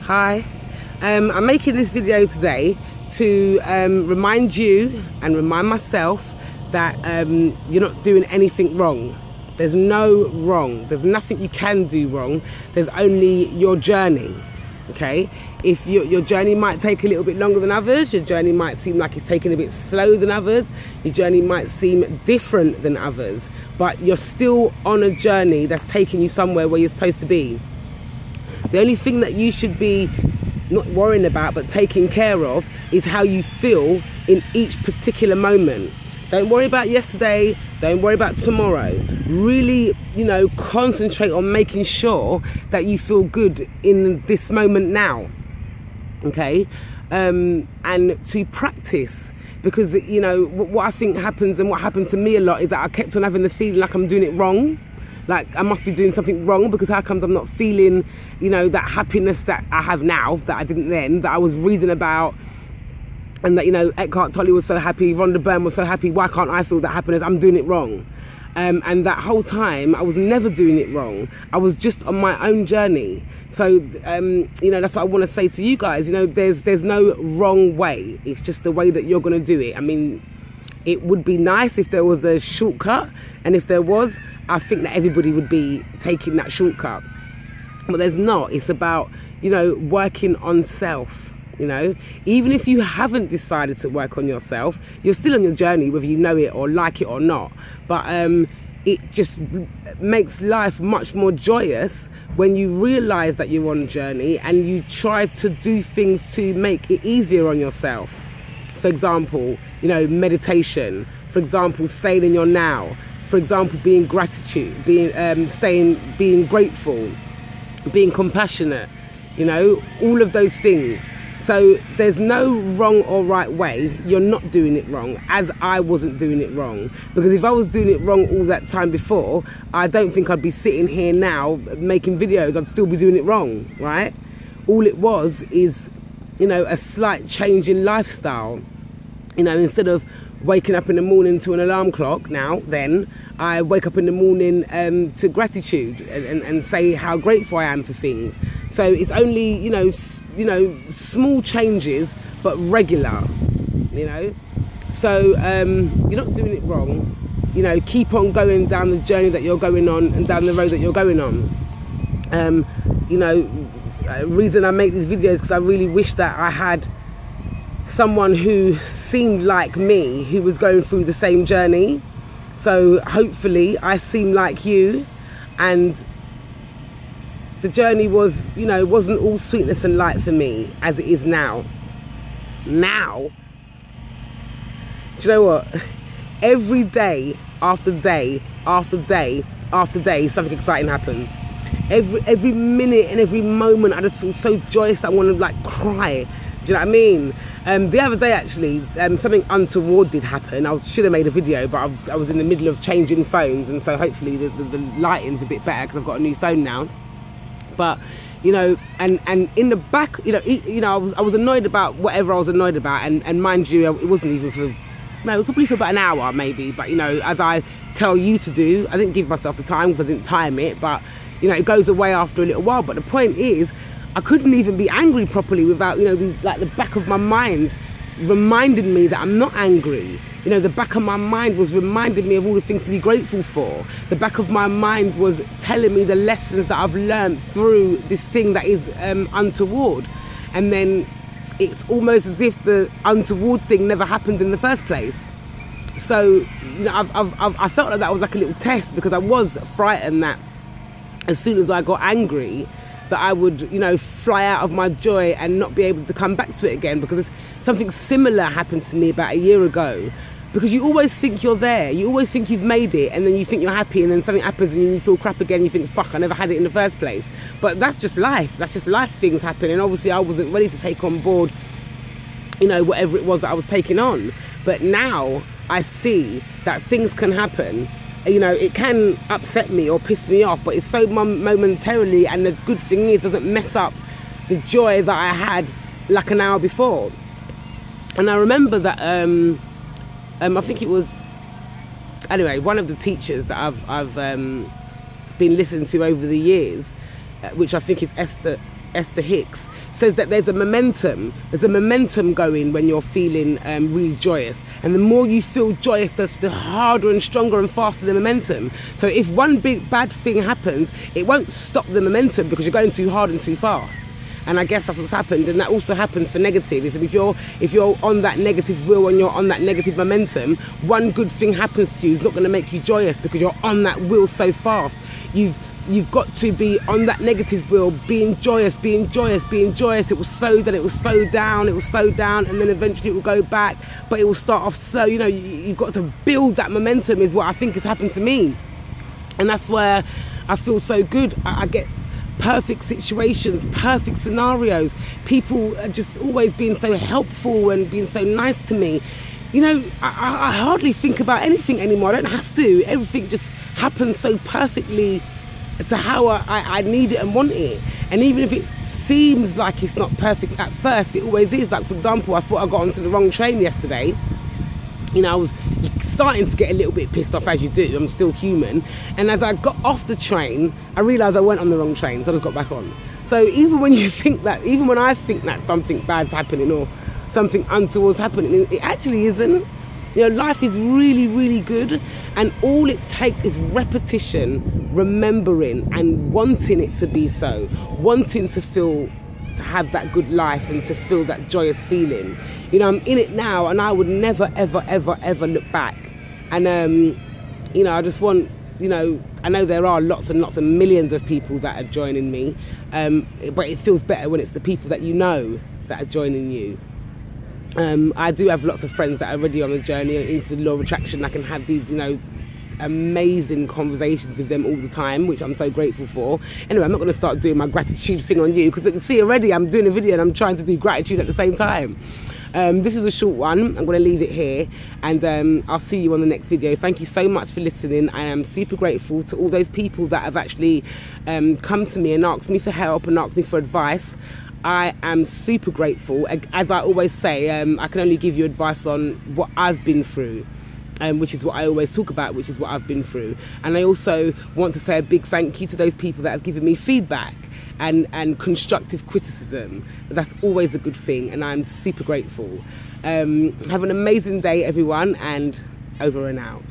Hi, I'm making this video today to remind you and remind myself that you're not doing anything wrong. There's no wrong. There's nothing you can do wrong. There's only your journey. Okay, if your journey might take a little bit longer than others, your journey might seem like it's taking a bit slow than others, your journey might seem different than others, but you're still on a journey that's taking you somewhere where you're supposed to be. The only thing that you should be not worrying about but taking care of is how you feel in each particular moment. Don't worry about yesterday, don't worry about tomorrow. Really, concentrate on making sure that you feel good in this moment now. Okay? And to practice, because, what I think happens and what happened to me a lot is that I kept on having the feeling like I'm doing it wrong. Like I must be doing something wrong, because how comes I'm not feeling, that happiness that I have now, that I didn't then, that I was reading about, and that, Eckhart Tolle was so happy, Rhonda Byrne was so happy, why can't I feel that happiness? I'm doing it wrong. And that whole time, I was never doing it wrong. I was just on my own journey. So, that's what I want to say to you guys. There's no wrong way. It's just the way that you're going to do it. I mean, it would be nice if there was a shortcut, and if there was, I think that everybody would be taking that shortcut. But there's not. It's about, working on self, Even if you haven't decided to work on yourself, you're still on your journey, whether you know it or like it or not. But it just makes life much more joyous when you realise that you're on a journey and you try to do things to make it easier on yourself. For example, meditation. For example, staying in your now. For example, being gratitude, being grateful, being compassionate. All of those things. So there's no wrong or right way. You're not doing it wrong, as I wasn't doing it wrong. Because if I was doing it wrong all that time before, I don't think I'd be sitting here now making videos. I'd still be doing it wrong, right? All it was is, a slight change in lifestyle. Instead of waking up in the morning to an alarm clock then I wake up in the morning to gratitude and say how grateful I am for things. So it's only, small changes, but regular, So you're not doing it wrong. Keep on going down the journey that you're going on and down the road that you're going on. Reason I make these videos because I really wish that I had someone who seemed like me, who was going through the same journey. So hopefully I seem like you, and the journey was, wasn't all sweetness and light for me as it is now. Now, do you know what? Every day after day after day after day, something exciting happens. Every minute and every moment, I just feel so joyous. I want to cry. Do you know what I mean? The other day, actually, something untoward did happen. I should have made a video, but I was in the middle of changing phones, and so hopefully the lighting's a bit better because I've got a new phone now. But and in the back, I was annoyed about whatever I was annoyed about, and mind you, it wasn't even for. No, it was probably for about an hour, maybe. But as I tell you to do, I didn't give myself the time because I didn't time it. But it goes away after a little while. But the point is, I couldn't even be angry properly without, the back of my mind reminded me that I'm not angry. The back of my mind was reminding me of all the things to be grateful for. The back of my mind was telling me the lessons that I've learned through this thing that is untoward. And then it's almost as if the untoward thing never happened in the first place. So, I felt like that was like a little test, because I was frightened that as soon as I got angry, that I would, fly out of my joy and not be able to come back to it again, because something similar happened to me about a year ago. Because you always think you're there, you always think you've made it, and then you think you're happy, and then something happens and you feel crap again, you think, fuck, I never had it in the first place. But that's just life, things happen, and obviously I wasn't ready to take on board, whatever it was that I was taking on. But now I see that things can happen. It can upset me or piss me off, but it's so momentarily, and the good thing is, it doesn't mess up the joy that I had like an hour before. And I remember that I think it was, anyway, one of the teachers that I've been listening to over the years, which I think is Esther Esther Hicks, says that there's a momentum going when you're feeling really joyous. And the more you feel joyous, the harder and stronger and faster the momentum. So if one big bad thing happens, it won't stop the momentum because you're going too hard and too fast. And I guess that's what's happened, and that also happens for negative. If you're on that negative wheel and you're on that negative momentum, one good thing happens to you is not going to make you joyous because you're on that wheel so fast. You've got to be on that negative wheel, being joyous, being joyous, being joyous. It will slow down, it will slow down, it will slow down, and then eventually it will go back, but it will start off slow. You know, you've got to build that momentum is what I think has happened to me. And that's where I feel so good. I get perfect situations, perfect scenarios. People are just always being so helpful and being so nice to me. You know, I hardly think about anything anymore. I don't have to. Everything just happens so perfectly to how I need it and want it. And even if it seems like it's not perfect at first, it always is. Like, for example, I thought I got onto the wrong train yesterday. You know, I was starting to get a little bit pissed off, as you do. I'm still human. And as I got off the train, I realised I went on the wrong train, so I just got back on. So even when you think that, even when I think that something bad's happening or something untoward's happening, it actually isn't. You know, life is really, really good, and all it takes is repetition, remembering and wanting it to be so, wanting to have that good life and to feel that joyous feeling. You know, I'm in it now, and I would never, ever, ever, ever look back. And, you know, I just want, you know, I know there are lots and lots and millions of people that are joining me, but it feels better when it's the people that you know that are joining you. I do have lots of friends that are already on the journey into the law of attraction. I can have these, you know, amazing conversations with them all the time, which I'm so grateful for. Anyway, I'm not going to start doing my gratitude thing on you, because you can see already I'm doing a video and I'm trying to do gratitude at the same time. This is a short one. I'm going to leave it here, and I'll see you on the next video. Thank you so much for listening. I am super grateful to all those people that have actually come to me and asked me for help and asked me for advice. I am super grateful. As I always say, I can only give you advice on what I've been through, which is what I always talk about, which is what I've been through. And I also want to say a big thank you to those people that have given me feedback and constructive criticism. That's always a good thing, and I'm super grateful. Have an amazing day, everyone, and over and out.